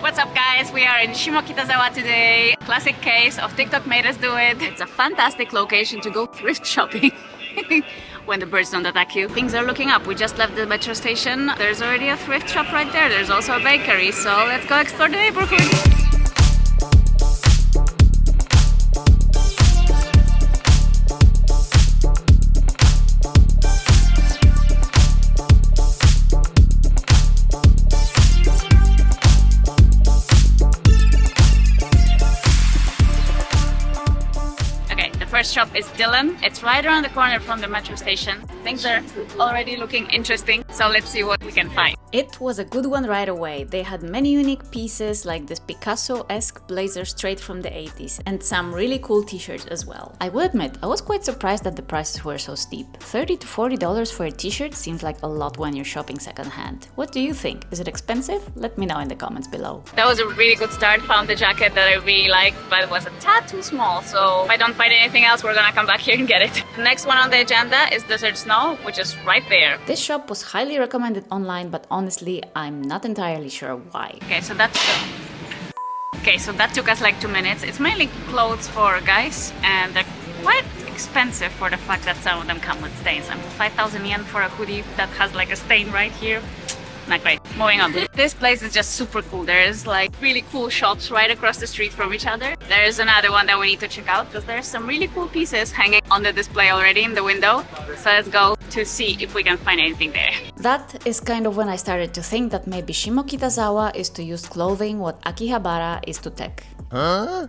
What's up guys, we are in Shimokitazawa today. Classic case of TikTok made us do it. It's a fantastic location to go thrift shopping when the birds don't attack you. Things are looking up. We just left the metro station. There's already a thrift shop right there. There's also a bakery, so let's go explore the neighborhood. First shop is Dylan. It's right around the corner from the metro station. Things are already looking interesting, so let's see what we can find. It was a good one right away. They had many unique pieces like this Picasso-esque blazer straight from the 80s and some really cool t-shirts as well. I will admit, I was quite surprised that the prices were so steep. $30 to $40 for a t-shirt seems like a lot when you're shopping secondhand. What do you think? Is it expensive? Let me know in the comments below. That was a really good start. Found the jacket that I really liked, but it was a tad too small, so if I don't find anything else, we're gonna come back here and get it. The next one on the agenda is Desert Snow, which is right there. This shop was highly recommended online, but honestly, I'm not entirely sure why. Okay, so that took us like 2 minutes. It's mainly clothes for guys, and they're quite expensive for the fact that some of them come with stains. 5,000 yen for a hoodie that has like a stain right here. Not great. Moving on. This place is just super cool. There's like really cool shops right across the street from each other. There's another one that we need to check out because there's some really cool pieces hanging on the display already in the window. So let's go to see if we can find anything there. That is kind of when I started to think that maybe Shimokitazawa is to used clothing what Akihabara is to tech. Huh?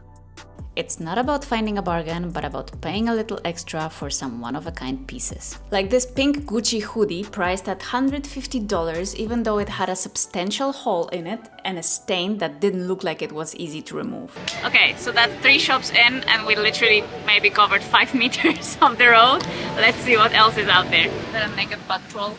It's not about finding a bargain, but about paying a little extra for some one-of-a-kind pieces. Like this pink Gucci hoodie priced at $150 even though it had a substantial hole in it and a stain that didn't look like it was easy to remove. Okay, so that's 3 shops in and we literally maybe covered 5 meters of the road. Let's see what else is out there. Let make a patrol.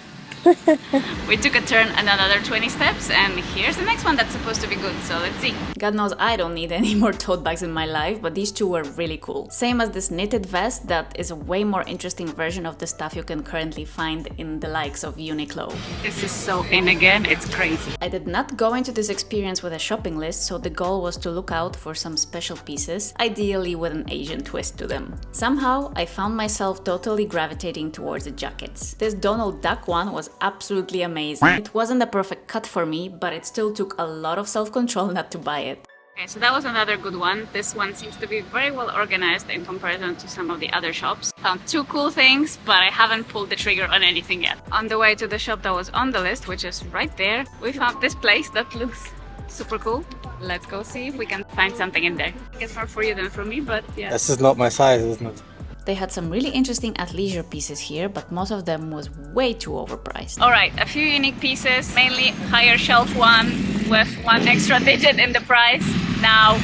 We took a turn and another 20 steps and here's the next one that's supposed to be good, so let's see. God knows I don't need any more tote bags in my life, but these two were really cool. Same as this knitted vest that is a way more interesting version of the stuff you can currently find in the likes of Uniqlo. This is so in again, it's crazy. I did not go into this experience with a shopping list, so the goal was to look out for some special pieces, ideally with an Asian twist to them. Somehow I found myself totally gravitating towards the jackets. This Donald Duck one was absolutely amazing. It wasn't a perfect cut for me, but it still took a lot of self-control not to buy it. Okay, so that was another good one. This one seems to be very well organized in comparison to some of the other shops. Found 2 cool things, but I haven't pulled the trigger on anything yet. On the way to the shop that was on the list, which is right there, we found this place that looks super cool. Let's go see if we can find something in there. I guess more for you than for me, but yeah. This is not my size, isn't it? They had some really interesting athleisure pieces here, but most of them was way too overpriced. Alright, a few unique pieces, mainly higher shelf one with 1 extra digit in the price. Now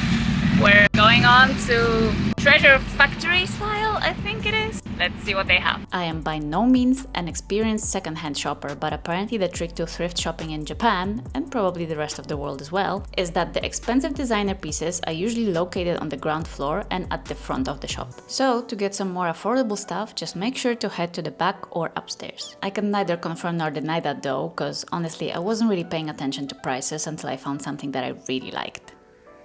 we're going on to Treasure Factory style, I think it is. Let's see what they have. I am by no means an experienced secondhand shopper, but apparently the trick to thrift shopping in Japan, and probably the rest of the world as well, is that the expensive designer pieces are usually located on the ground floor and at the front of the shop. So, to get some more affordable stuff, just make sure to head to the back or upstairs. I can neither confirm nor deny that though, because honestly I wasn't really paying attention to prices until I found something that I really liked.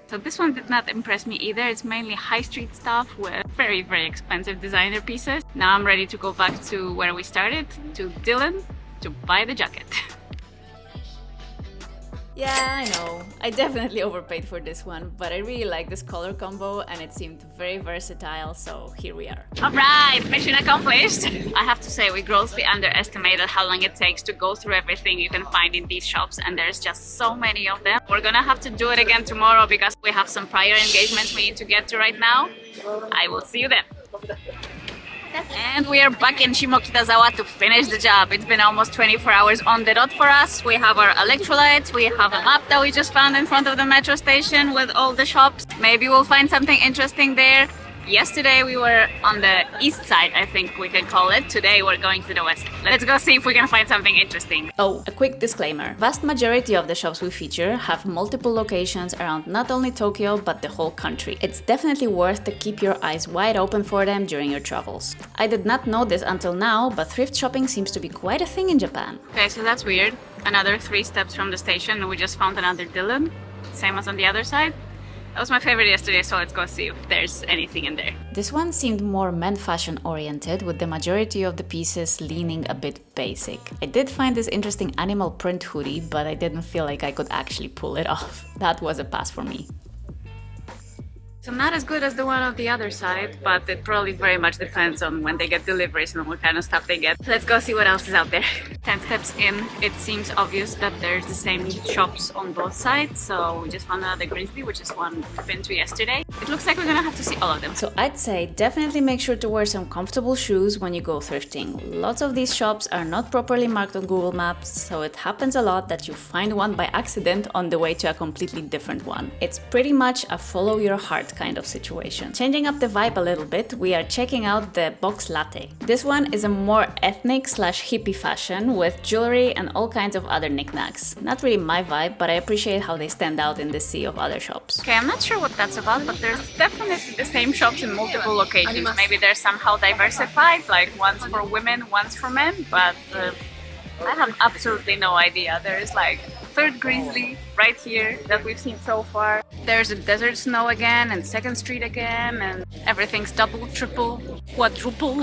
So this one did not impress me either. It's mainly high street stuff with very, very expensive designer pieces. Now I'm ready to go back to where we started, to Dylan, to buy the jacket. Yeah, I know. I definitely overpaid for this one, but I really like this color combo and it seemed very versatile, so here we are. Alright, mission accomplished! I have to say, we grossly underestimated how long it takes to go through everything you can find in these shops, and there's just so many of them. We're gonna have to do it again tomorrow because we have some prior engagements we need to get to right now. I will see you then. And we are back in Shimokitazawa to finish the job. It's been almost 24 hours on the dot for us. We have our electrolytes, we have a map that we just found in front of the metro station with all the shops. Maybe we'll find something interesting there. Yesterday we were on the east side, I think we can call it. Today we're going to the west. Let's go see if we can find something interesting. Oh, a quick disclaimer. Vast majority of the shops we feature have multiple locations around not only Tokyo but the whole country. It's definitely worth to keep your eyes wide open for them during your travels. I did not know this until now, but thrift shopping seems to be quite a thing in Japan. Okay, so that's weird. Another 3 steps from the station and we just found another Dylan. Same as on the other side. That was my favorite yesterday, so let's go see if there's anything in there. This one seemed more men fashion oriented, with the majority of the pieces leaning a bit basic. I did find this interesting animal print hoodie, but I didn't feel like I could actually pull it off. That was a pass for me. So not as good as the one on the other side, but it probably very much depends on when they get deliveries and what kind of stuff they get. Let's go see what else is out there. 10 steps in, it seems obvious that there's the same shops on both sides. So we just found another Grizzly, which is one we've been to yesterday. It looks like we're gonna have to see all of them. So I'd say definitely make sure to wear some comfortable shoes when you go thrifting. Lots of these shops are not properly marked on Google Maps, so it happens a lot that you find one by accident on the way to a completely different one. It's pretty much a follow your heart kind of situation. Changing up the vibe a little bit, we are checking out the box latte. This one is a more ethnic / hippie fashion with jewelry and all kinds of other knickknacks. Not really my vibe, but I appreciate how they stand out in the sea of other shops. Okay, I'm not sure what that's about, but there's definitely the same shops in multiple locations. Maybe they're somehow diversified, like one's for women, one's for men, but I have absolutely no idea. There's like third Grizzly right here that we've seen so far. There's a Desert Snow again and 2nd Street again, and everything's double, triple, quadruple.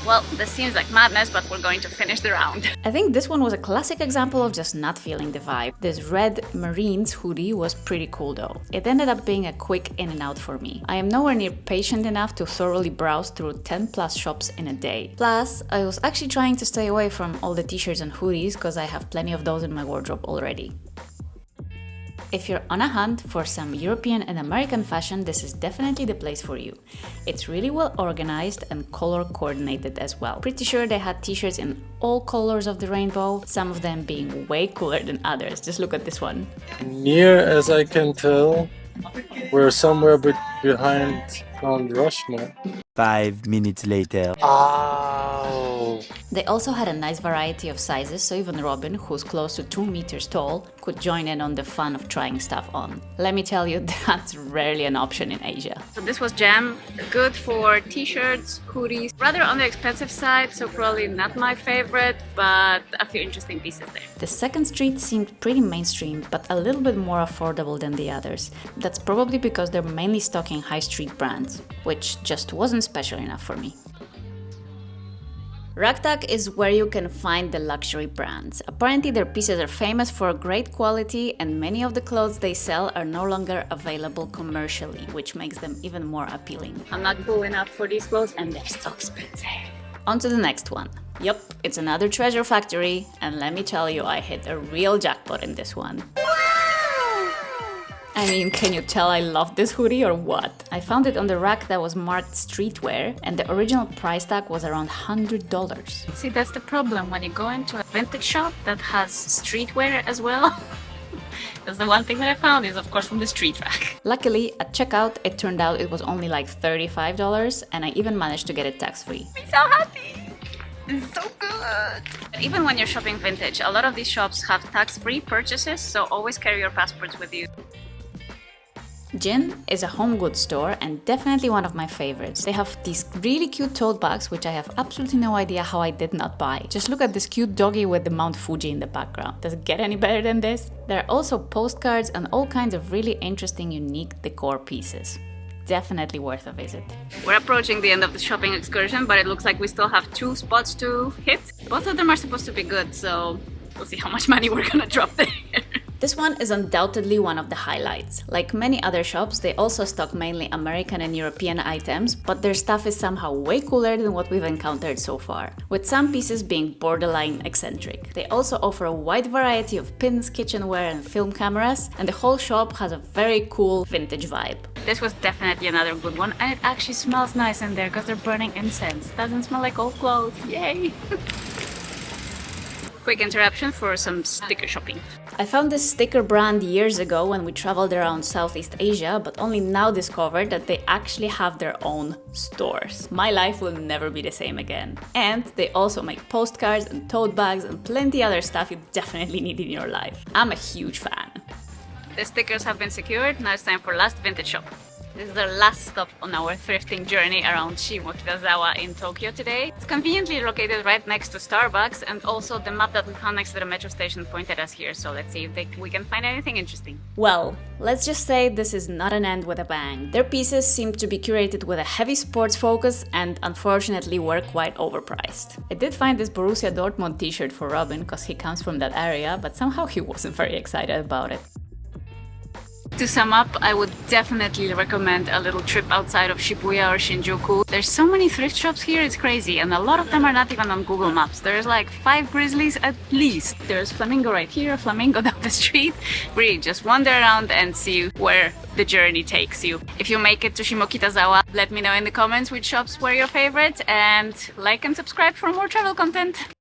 Well, this seems like madness, but we're going to finish the round. I think this one was a classic example of just not feeling the vibe. This red Marines hoodie was pretty cool though. It ended up being a quick in and out for me. I am nowhere near patient enough to thoroughly browse through 10 plus shops in a day. Plus, I was actually trying to stay away from all the t-shirts and hoodies because I have plenty of those in my wardrobe already. If you're on a hunt for some European and American fashion, this is definitely the place for you. It's really well organized and color coordinated as well. Pretty sure they had t-shirts in all colors of the rainbow, some of them being way cooler than others. Just look at this one. Near as I can tell, we're somewhere behind Mount Rushmore. 5 minutes later. Ow! They also had a nice variety of sizes, so even Robin, who's close to 2 meters tall, could join in on the fun of trying stuff on. Let me tell you, that's rarely an option in Asia. So this was Jam, good for t-shirts, hoodies, rather on the expensive side, so probably not my favorite, but a few interesting pieces there. The 2nd Street seemed pretty mainstream, but a little bit more affordable than the others. That's probably because they're mainly stocking high street brands, which just wasn't special enough for me. Ragtag is where you can find the luxury brands. Apparently their pieces are famous for great quality, and many of the clothes they sell are no longer available commercially, which makes them even more appealing. I'm not cool enough for these clothes and they're so expensive. On to the next one. Yup, it's another treasure factory, and let me tell you, I hit a real jackpot in this one. I mean, can you tell I love this hoodie or what? I found it on the rack that was marked streetwear, and the original price tag was around $100. See, that's the problem when you go into a vintage shop that has streetwear as well. That's the one thing that I found is, of course, from the street rack. Luckily, at checkout, it turned out it was only like $35, and I even managed to get it tax-free. I'm so happy! This is so good! But even when you're shopping vintage, a lot of these shops have tax-free purchases, so always carry your passports with you. Jin is a home goods store and definitely one of my favorites. They have these really cute tote bags, which I have absolutely no idea how I did not buy. Just look at this cute doggy with the Mount Fuji in the background. Does it get any better than this? There are also postcards and all kinds of really interesting, unique decor pieces. Definitely worth a visit. We're approaching the end of the shopping excursion, but it looks like we still have 2 spots to hit. Both of them are supposed to be good, so we'll see how much money we're gonna drop there. This one is undoubtedly one of the highlights. Like many other shops, they also stock mainly American and European items, but their stuff is somehow way cooler than what we've encountered so far, with some pieces being borderline eccentric. They also offer a wide variety of pins, kitchenware and film cameras, and the whole shop has a very cool vintage vibe. This was definitely another good one, and it actually smells nice in there because they're burning incense. Doesn't smell like old clothes, yay! Quick interruption for some sticker shopping. I found this sticker brand years ago when we traveled around Southeast Asia, but only now discovered that they actually have their own stores. My life will never be the same again. And they also make postcards and tote bags and plenty other stuff you definitely need in your life. I'm a huge fan. The stickers have been secured, now it's time for last vintage shop. This is the last stop on our thrifting journey around Shimokitazawa in Tokyo today. It's conveniently located right next to Starbucks, and also the map that we found next to the metro station pointed us here, so let's see if we can find anything interesting. Well, let's just say this is not an end with a bang. Their pieces seem to be curated with a heavy sports focus and unfortunately were quite overpriced. I did find this Borussia Dortmund t-shirt for Robin because he comes from that area, but somehow he wasn't very excited about it. To sum up, I would definitely recommend a little trip outside of Shibuya or Shinjuku. There's so many thrift shops here, it's crazy, and a lot of them are not even on Google Maps. There's like 5 grizzlies at least. There's flamingo right here, flamingo down the street. Really, just wander around and see where the journey takes you. If you make it to Shimokitazawa, let me know in the comments which shops were your favorite, and like and subscribe for more travel content.